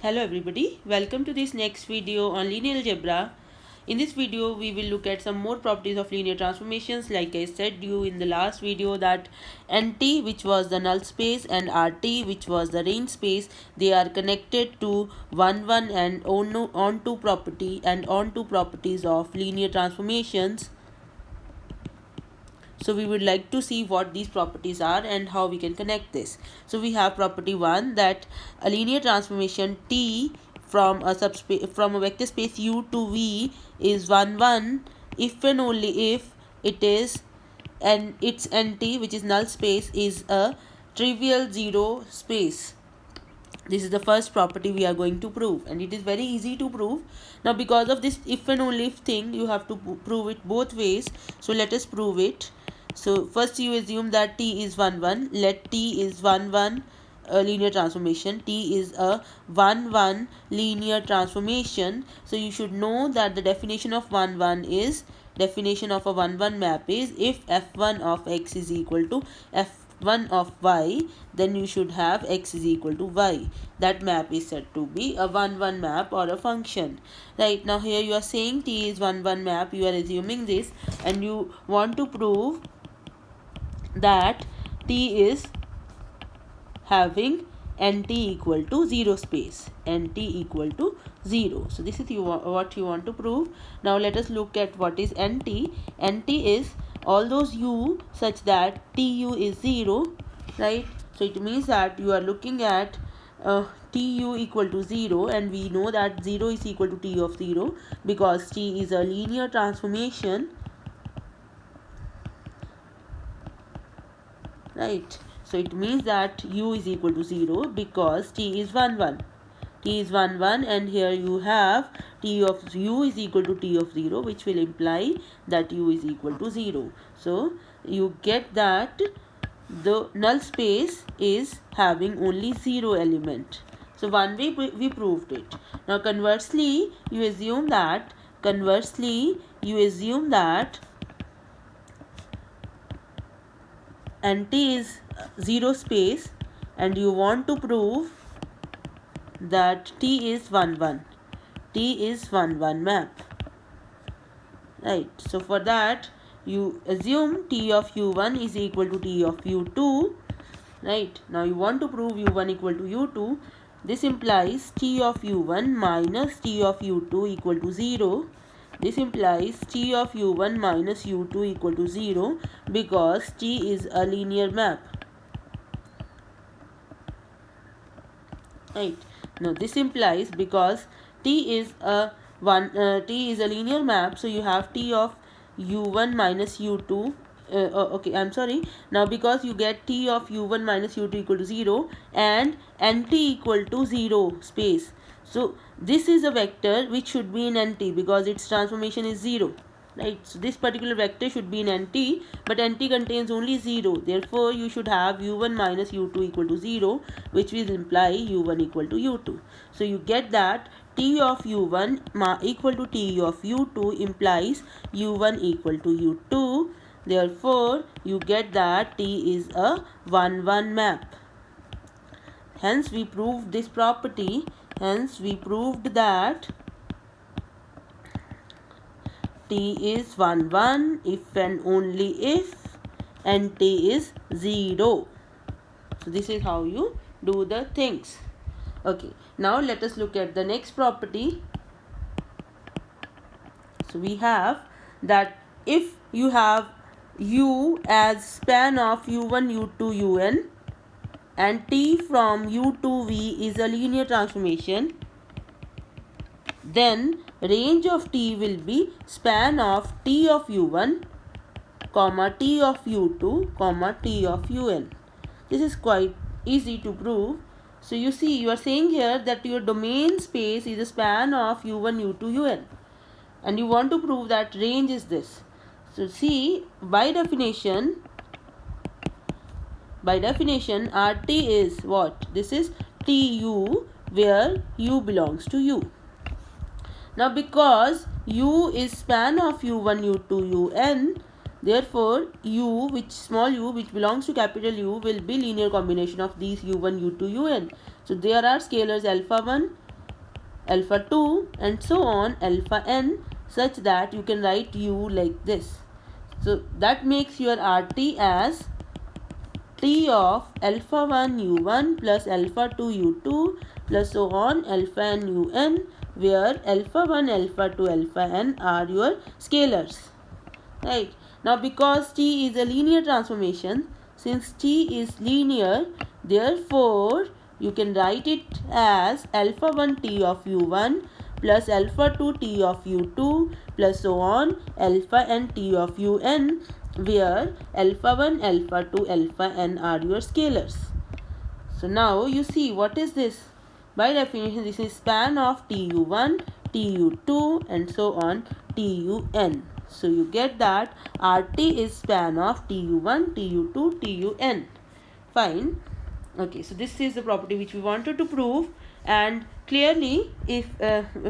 Hello everybody, welcome to this next video on linear algebra. In this video we will look at some more properties of linear transformations. Like I said you in the last video that NT, which was the null space, and RT, which was the range space, they are connected to 1 and onto properties of linear transformations. So we would like to see what these properties are and how we can connect this. So we have property 1 that a linear transformation T from a vector space U to V is 1 if and only if it is and its NT, which is null space, is a trivial zero space. This is the first property we are going to prove, and it is very easy to prove. Now because of this if and only if thing, you have to prove it both ways. So let us prove it. So first you assume that T is 1 let T is 1 a linear transformation. T is a 1 linear transformation. So you should know that the definition of 1 is, definition of a 1 map is, if f1 of x is equal to f1 of y, then you should have x is equal to y. That map is said to be a 1 map or a function. Right, now here you are saying T is 1 map, you are assuming this, and you want to prove that T is having NT equal to 0 space, NT equal to 0. So this is what you want to prove. Now let us look at what is NT. NT is all those U such that TU is 0, right? So it means that you are looking at TU equal to 0, and we know that 0 is equal to T of 0 because T is a linear transformation, right? So it means that U is equal to 0 because T is 1 T is 1 and here you have T of U is equal to T of 0, which will imply that U is equal to 0. So you get that the null space is having only 0 element. So one way we proved it. Now conversely you assume that NT is 0 space and you want to prove that T is 1 T is 1 map, right? So for that you assume T of U1 is equal to T of U2, right? Now you want to prove U1 equal to U2. This implies T of U1 minus T of U2 equal to 0. This implies T of U1 minus U2 equal to 0 because T is a linear map, right? Now this implies because T is a linear map, so you have T of U1 minus U2. Okay, I'm sorry. Now because you get T of U1 minus U2 equal to 0 and NT equal to 0 space. So this is a vector which should be in NT because its transformation is 0. Right, so this particular vector should be in NT, but NT contains only 0. Therefore, you should have U1 minus U2 equal to 0, which will imply U1 equal to U2. So you get that T of U1 equal to T of U2 implies U1 equal to U2. Therefore, you get that T is a 1 map. Hence, we proved this property. Hence, we proved that T is 1 if and only if NT is 0. So this is how you do the things. Okay, now let us look at the next property. So we have that if you have U as span of U1, U2, UN and T from U to V is a linear transformation, then range of T will be span of T of U1, comma T of U2, comma T of UN. This is quite easy to prove. So you see, you are saying here that your domain space is a span of U1, U2, UN, and you want to prove that range is this. So see, by definition RT is what? This is TU where U belongs to U. Now because U is span of U1, U2, UN, therefore U, small u which belongs to capital U, will be linear combination of these U1, U2, UN. So there are scalars alpha 1, alpha 2 and so on alpha n, such that you can write u like this. So that makes your RT as T of alpha 1 u1 plus alpha 2 u2 plus so on alpha n un, where alpha 1, alpha 2, alpha n are your scalars. Right. Now because T is a linear transformation, since T is linear, therefore you can write it as alpha 1 T of u1 plus alpha 2 T of u2 plus so on alpha n T of un, where alpha 1, alpha 2, alpha n are your scalars. So now you see what is this? By definition, this is span of TU1, TU2 and so on TUN. So you get that RT is span of TU1, TU2, TUN. Fine. Okay, so this is the property which we wanted to prove, and clearly if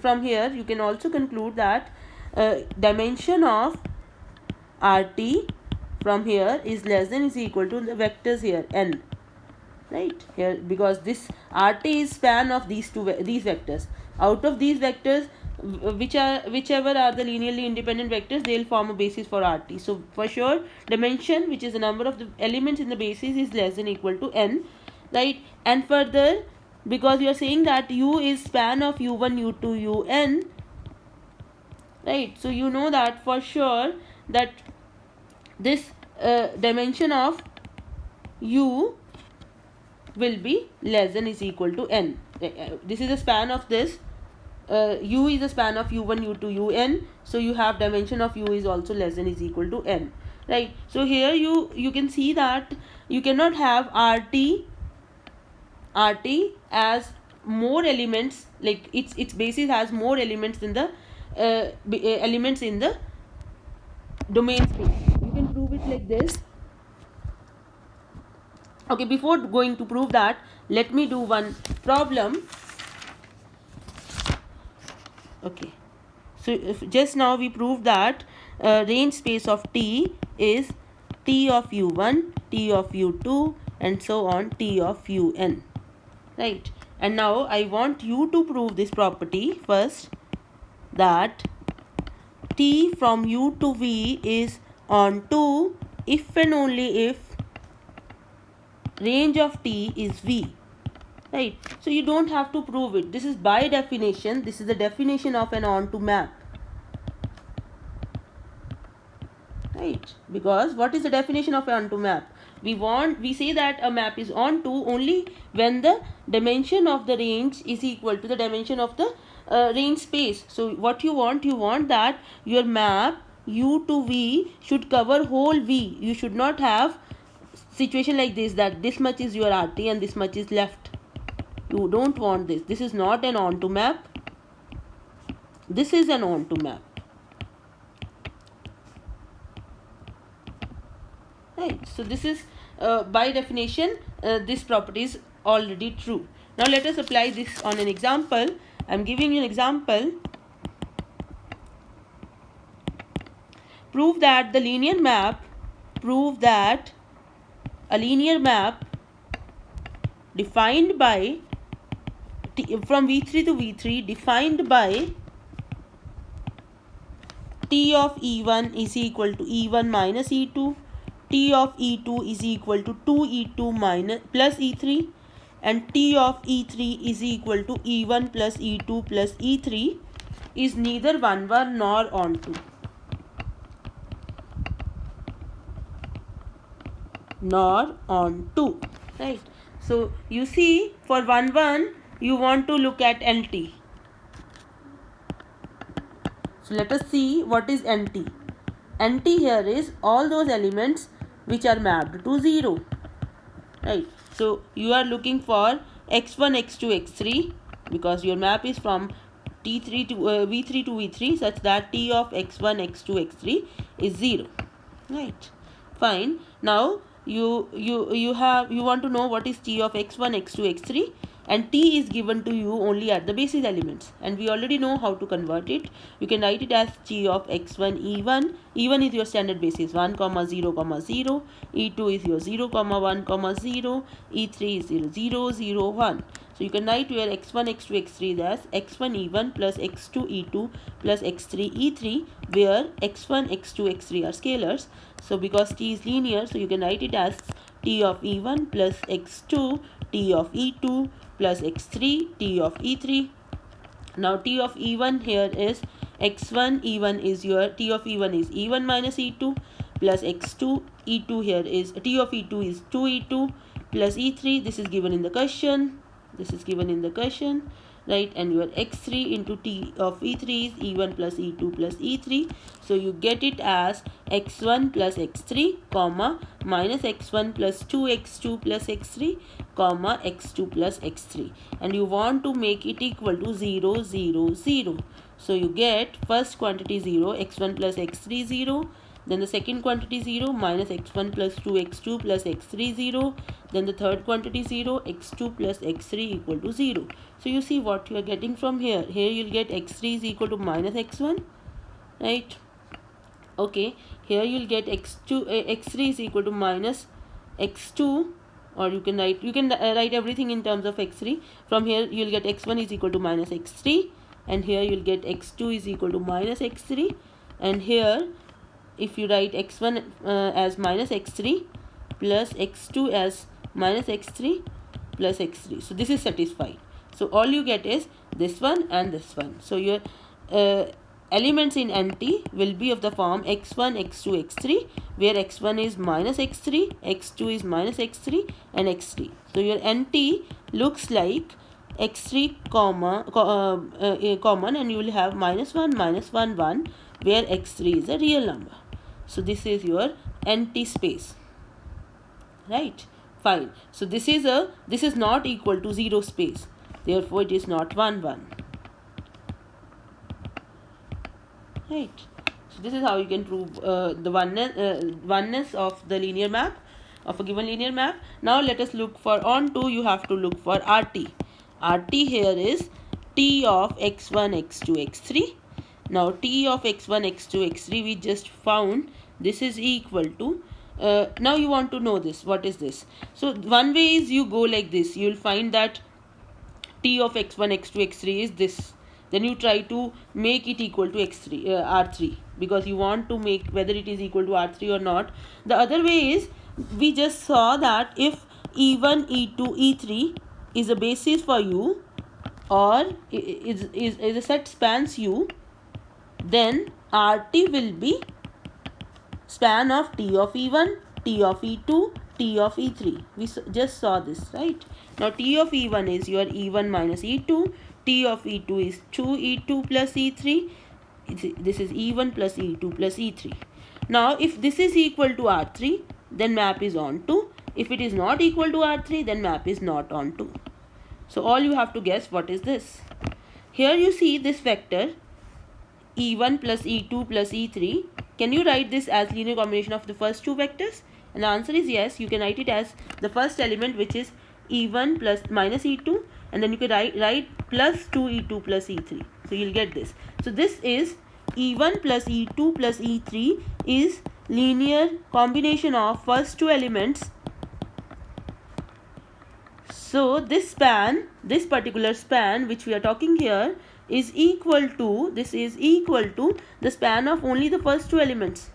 from here you can also conclude that dimension of RT from here is less than is equal to the vectors here n, right here, because this RT is span of these vectors. Out of these vectors, whichever are the linearly independent vectors, they will form a basis for RT. So for sure dimension, which is the number of the elements in the basis, is less than equal to n, right? And further, because you are saying that u is span of u1, u2, un, right? So you know that for sure that this dimension of u will be less than is equal to n. This is the span of this. U is the span of u1, u2, un. So you have dimension of u is also less than is equal to n, right? So here you can see that you cannot have RT as more elements, like its basis has more elements than the elements in the domain space. You can prove it like this. Okay, before going to prove that, let me do one problem. Okay, so just now we proved that range space of T is T of u1, T of u2 and so on T of un, right? And now I want you to prove this property first, that T from u to v is on 2 if and only if range of T is v, right? So you don't have to prove it. This is by definition. This is the definition of an onto map, right? Because what is the definition of an onto map? We say that a map is onto only when the dimension of the range is equal to the dimension of the range space. So what you want that your map u to v should cover whole v. You should not have situation like this, that this much is your RT and this much is left. You don't want this. This is not an onto map. This is an onto map, right? So this is by definition this property is already true. Now let us apply this on an example. I am giving you an example. Prove that a linear map defined by from v3 to v3 defined by T of e1 is equal to e1 minus e2, T of e2 is equal to 2e2 minus plus e3, and T of e3 is equal to e1 plus e2 plus e3 is neither 1-1 nor onto. Right? So you see, for 1-1 you want to look at NT. So let us see what is NT. NT here is all those elements which are mapped to 0. Right? So you are looking for x1, x2, x3, because your map is from T3 to v3 to v3, such that T of x1, x2, x3 is 0. Right? Fine. Now you want to know what is T of x1, x2, x3, and T is given to you only at the basis elements, and we already know how to convert it. You can write it as T of x1 e1. E1 is your standard basis 1, 0, 0. E2 is your 0, 1, 0. E3 is 0, 0, 0, 1. So you can write here x1, x2, x3 as x1 e1 plus x2 e2 plus x3 e3, where x1, x2, x3 are scalars. So because t is linear, so you can write it as t of e1 plus x2 t of e2 plus x3 t of e3. Now t of e1 here is x1 e1 is your t of e1 is e1 minus e2 plus x2 e2 here is t of e2 is 2 e2 plus e3. This is given in the question. This is given in the question, right? And your x3 into t of e3 is e1 plus e2 plus e3. So you get it as x1 plus x3 comma minus x1 plus 2x2 plus x3 comma x2 plus x3, and you want to make it equal to 0 0 0. So you get first quantity 0, x1 plus x3 0, then the second quantity 0 minus x1 plus 2x2 plus x3 0, then the third quantity 0, x2 plus x3 equal to 0. So you see what you are getting from here. Here you'll get x3 is equal to minus x1, right? Okay, here you'll get x3 is equal to minus x2, or you can write everything in terms of x3. From here you'll get x1 is equal to minus x3, and here you'll get x2 is equal to minus x3, and here if you write x1 as minus x3 plus x2 as minus x3 plus x3, so this is satisfied. So all you get is this one and this one. So your elements in NT will be of the form x1, x2, x3, where x1 is minus x3, x2 is minus x3, and x3. So your NT looks like x3 common, and you will have minus 1, 1, where x3 is a real number. So this is your NT space, right? Fine. So this is not equal to 0 space, therefore it is not 1 1. Right. So this is how you can prove the oneness of the linear map, of a given linear map. Now let us look for onto. You have to look for RT. RT here is T of x1, x2, x3. Now T of x1, x2, x3 we just found. This is equal to. Now you want to know this. What is this? So one way is you go like this. You will find that T of x1, x2, x3 is this. Then you try to make it equal to x3 R3, because you want to make whether it is equal to R3 or not. The other way is, we just saw that if E1, E2, E3 is a basis for U, or is a set spans U, then RT will be span of T of E1, T of E2, T of E3. We just saw this, right? Now T of E1 is your E1 minus E2, T of E2 is 2E2 plus E3. This is E1 plus E2 plus E3. Now if this is equal to R3, then map is onto. If it is not equal to R3, then map is not onto. So all you have to guess what is this. Here you see this vector E1 plus E2 plus E3. Can you write this as linear combination of the first two vectors? And the answer is yes. You can write it as the first element, which is E1 plus minus E2, and then you can write plus 2E2 plus E3. So you'll get this. So this is E1 plus E2 plus E3 is linear combination of first two elements. So this span, this particular span which we are talking here, is equal to, this is equal to the span of only the first two elements.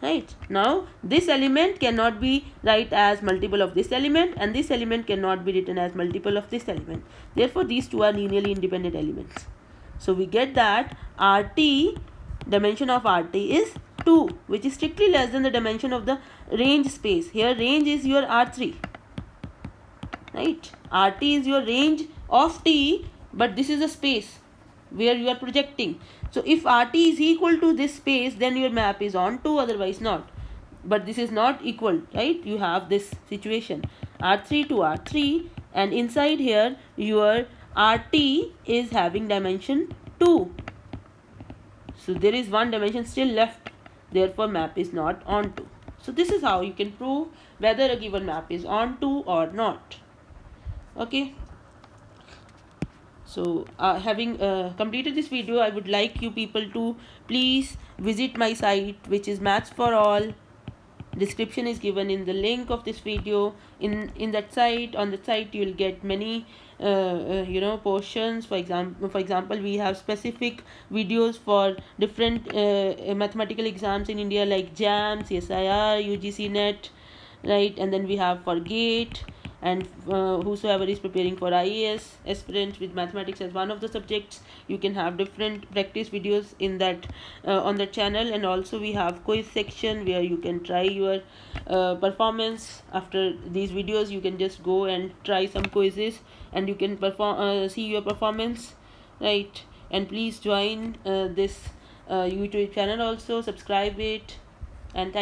Right. Now this element cannot be write as multiple of this element, and this element cannot be written as multiple of this element. Therefore these two are linearly independent elements. So we get that RT, dimension of RT is 2, which is strictly less than the dimension of the range space. Here range is your R3. Right. RT is your range of T, but this is a space where you are projecting. So if RT is equal to this space, then your map is onto, otherwise not. But this is not equal, right? You have this situation R3 to R3, and inside here your RT is having dimension 2. So there is one dimension still left, therefore map is not onto. So this is how you can prove whether a given map is onto or not. Okay. So having completed this video, I would like you people to please visit my site, which is Maths for All. description is given in the link of this video. In that site, on the site you will get many portions. For example, we have specific videos for different mathematical exams in India, like JAM, CSIR, UGC NET, right? And then we have for GATE, and whosoever is preparing for IAS aspirants with mathematics as one of the subjects, you can have different practice videos in that on the channel. And also we have quiz section where you can try your performance. After these videos, you can just go and try some quizzes and you can see your performance, right? And please join this YouTube channel, also subscribe it, and thank